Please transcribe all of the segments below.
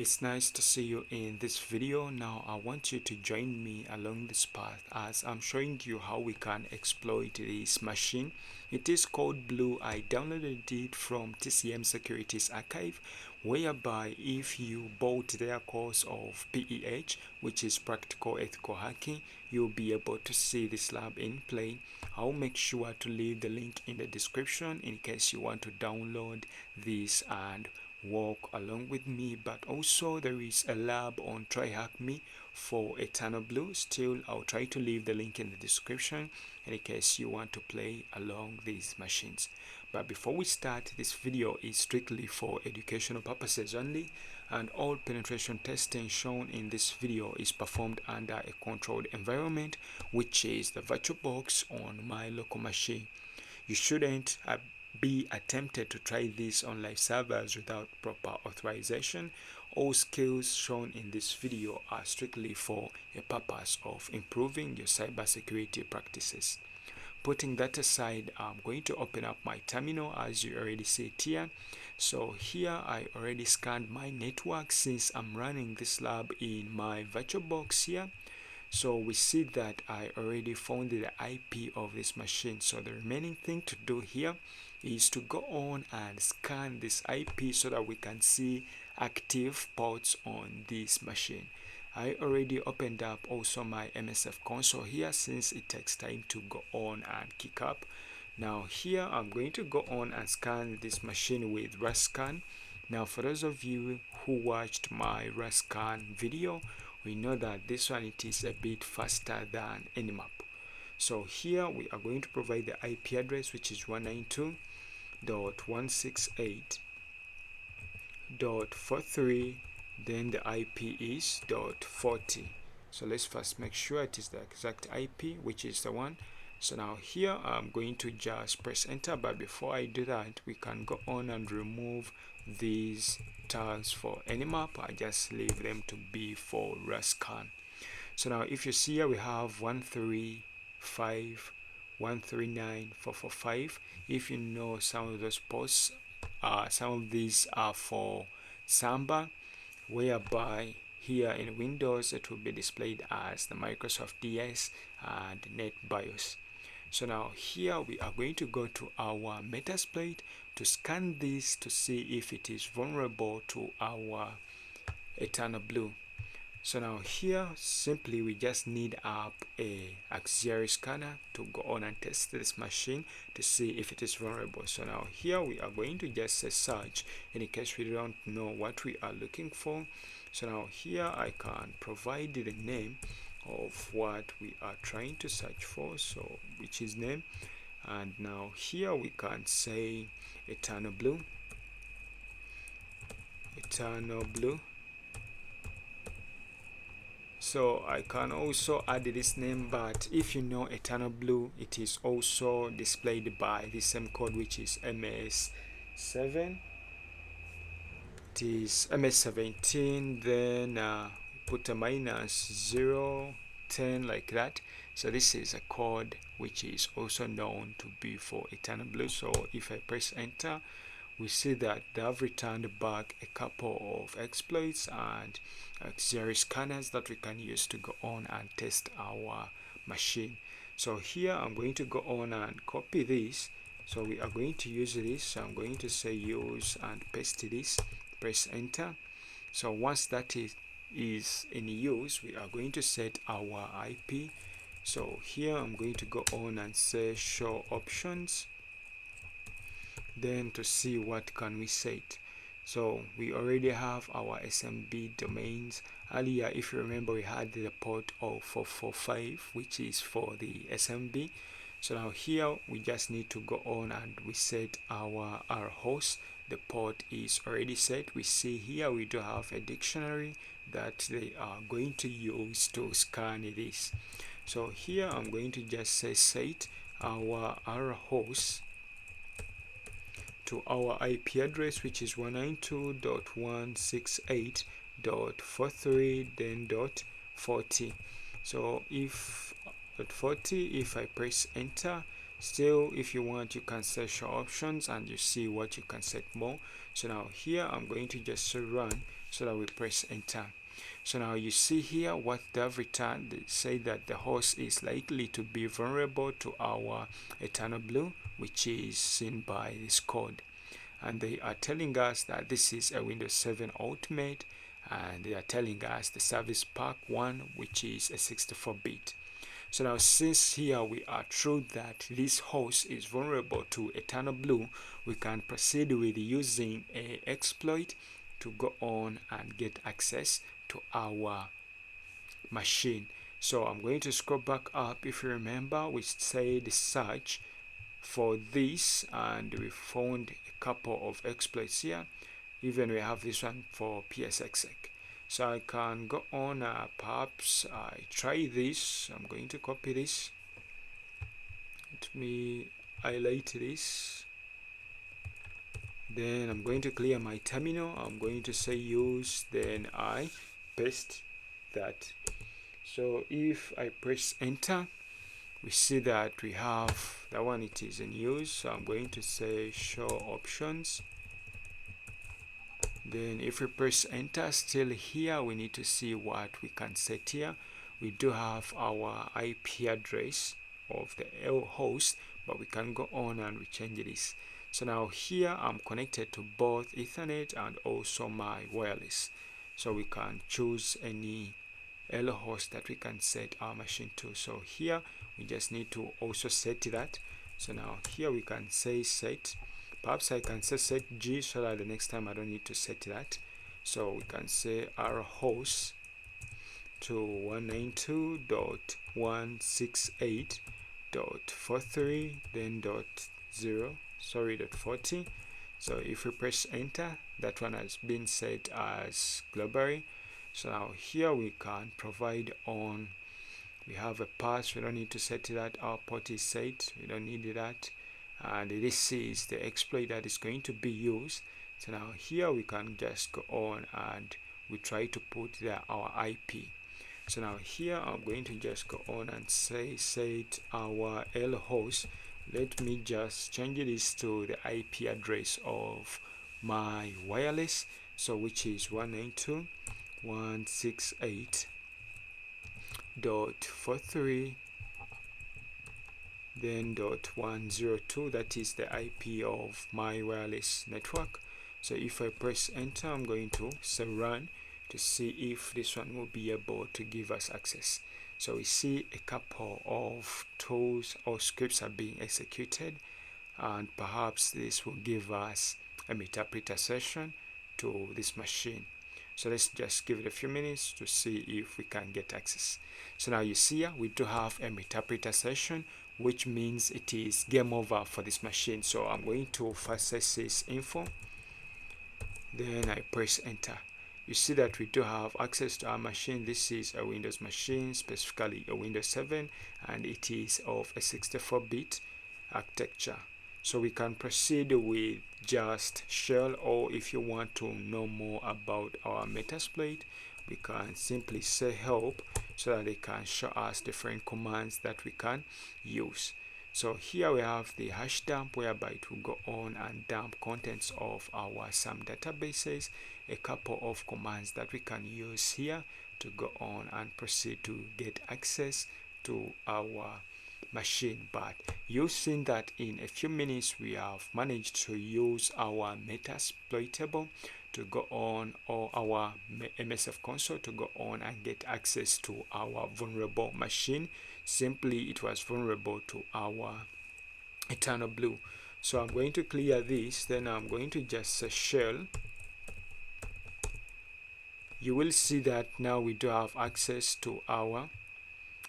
It's nice to see you in this video. Now I want you to join me along this path as I'm showing you how we can exploit this machine. It is called Blue. I downloaded it from TCM Securities Archive, whereby if you bought their course of PEH, which is Practical Ethical Hacking, you'll be able to see this lab in play. I'll make sure to leave the link in the description in case you want to download this and walk along with me. But also there is a lab on TryHackMe for Eternal Blue. Still, I'll try to leave the link in the description in case you want to play along these machines. But before we start, this video is strictly for educational purposes only, and all penetration testing shown in this video is performed under a controlled environment, which is the VirtualBox on my local machine. You shouldn't be attempted to try this on live servers without proper authorization. All skills shown in this video are strictly for a purpose of improving your cybersecurity practices. Putting that aside, I'm going to open up my terminal as you already see it here. So here I already scanned my network since I'm running this lab in my VirtualBox here. So we see that I already found the IP of this machine. So the remaining thing to do here is to go on and scan this IP so that we can see active ports on this machine. I already opened up also my MSF console here since it takes time to go on and kick up. Now here I'm going to go on and scan this machine with RASCAN. Now for those of you who watched my RASCAN video, we know that this one it is a bit faster than Nmap. So here we are going to provide the IP address, which is 192.168.43, then the IP is .40. So let's first make sure it is the exact IP, which is the one. So now here I'm going to just press enter, but before I do that, we can go on and remove these tags for Nmap. I just leave them to be for RASCAN. So now if you see here, we have 135.139.445. If you know some of those ports, some of these are for Samba, whereby here in Windows it will be displayed as the Microsoft DS and NetBIOS. So now here we are going to go to our metasploit to scan this to see if it is vulnerable to our Eternal Blue. So now here simply we just need up a auxiliary scanner to go on and test this machine to see if it is vulnerable. So now here we are going to just say search in case we don't know what we are looking for. So now here I can provide the name of what we are trying to search for, so which is name, and now here we can say Eternal Blue. So I can also add this name, but if you know Eternal Blue, it is also displayed by the same code, which is ms7. It is ms17, then put a -010 like that. So this is a code which is also known to be for Eternal Blue. So if I press enter, we see that they have returned back a couple of exploits and auxiliary scanners that we can use to go on and test our machine. So here I'm going to go on and copy this. So we are going to use this. So I'm going to say use and paste this. Press enter. So once that is in use, we are going to set our IP. So here I'm going to go on and say show options, then to see what can we set. So we already have our SMB domains. Earlier, if you remember, we had the port of 445, which is for the SMB. So now here we just need to go on and we set our host. The port is already set. We see here we do have a dictionary that they are going to use to scan this. So here I'm going to just say set our host to our IP address, which is 192.168.43, then .40. So if .40, if I press enter, still if you want you can set your options and you see what you can set more. So now here I'm going to just run so that we press enter. So now you see here what they've returned. They say that the host is likely to be vulnerable to our Eternal Blue, which is seen by this code. And they are telling us that this is a Windows 7 Ultimate, and they are telling us the service pack 1, which is a 64-bit. So now since here we are true that this host is vulnerable to Eternal Blue, we can proceed with using a exploit to go on and get access to our machine. So I'm going to scroll back up. If you remember, we said search for this and we found a couple of exploits here. Even we have this one for PSXX. So I can go on, perhaps I try this. I'm going to copy this. Let me highlight this. Then I'm going to clear my terminal. I'm going to say use, then I paste that. So if I press enter, we see that we have that one, it is in use. So I'm going to say show options. Then if we press enter, still here we need to see what we can set here. We do have our IP address of the host, but we can go on and we change this. So now here I'm connected to both Ethernet and also my wireless. So we can choose any L host that we can set our machine to. So here we just need to also set that. So now here we can say set. Perhaps I can say set G so that the next time I don't need to set that. So we can say our host to 192.168.43 then .40. So if we press enter, that one has been set as globally. So now here we can provide on, we have a path, we don't need to set that. Our port is set, we don't need that. And this is the exploit that is going to be used. So now here we can just go on and we try to put there our IP. So now here I'm going to just go on and say set our L host. Let me just change this to the IP address of my wireless, so which is 192.168.43 then .102, that is the IP of my wireless network. So if I press enter, I'm going to say run to see if this one will be able to give us access. So we see a couple of tools or scripts are being executed, and perhaps this will give us a metasploit session to this machine. So let's just give it a few minutes to see if we can get access. So now you see here we do have a metasploit session, which means it is game over for this machine. So I'm going to first say sys info, then I press enter. You see that we do have access to our machine. This is a Windows machine, specifically a Windows 7, and it is of a 64-bit architecture. So we can proceed with just shell, or if you want to know more about our metasploit, we can simply say help so that they can show us different commands that we can use. So here we have the hash dump, whereby it will go on and dump contents of our some databases, a couple of commands that we can use here to go on and proceed to get access to our machine. But you've seen that in a few minutes we have managed to use our metasploitable to go on, or our MSF console to go on and get access to our vulnerable machine. Simply it was vulnerable to our Eternal Blue. So I'm going to clear this, then I'm going to just say shell. You will see that now we do have access to our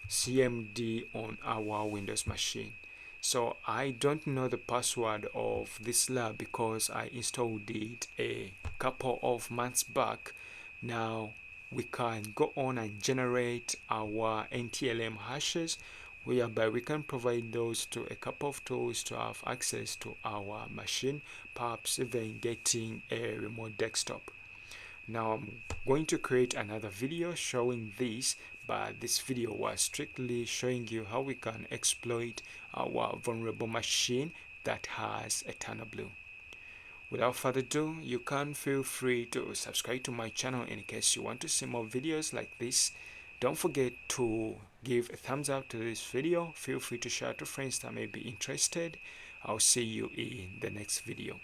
CMD on our Windows machine. So I don't know the password of this lab because I installed it a couple of months back. Now we can go on and generate our NTLM hashes, whereby we can provide those to a couple of tools to have access to our machine, perhaps even getting a remote desktop. Now I'm going to create another video showing this, but this video was strictly showing you how we can exploit our vulnerable machine that has Eternal Blue. Without further ado, you can feel free to subscribe to my channel in case you want to see more videos like this. Don't forget to give a thumbs up to this video. Feel free to share to friends that may be interested. I'll see you in the next video.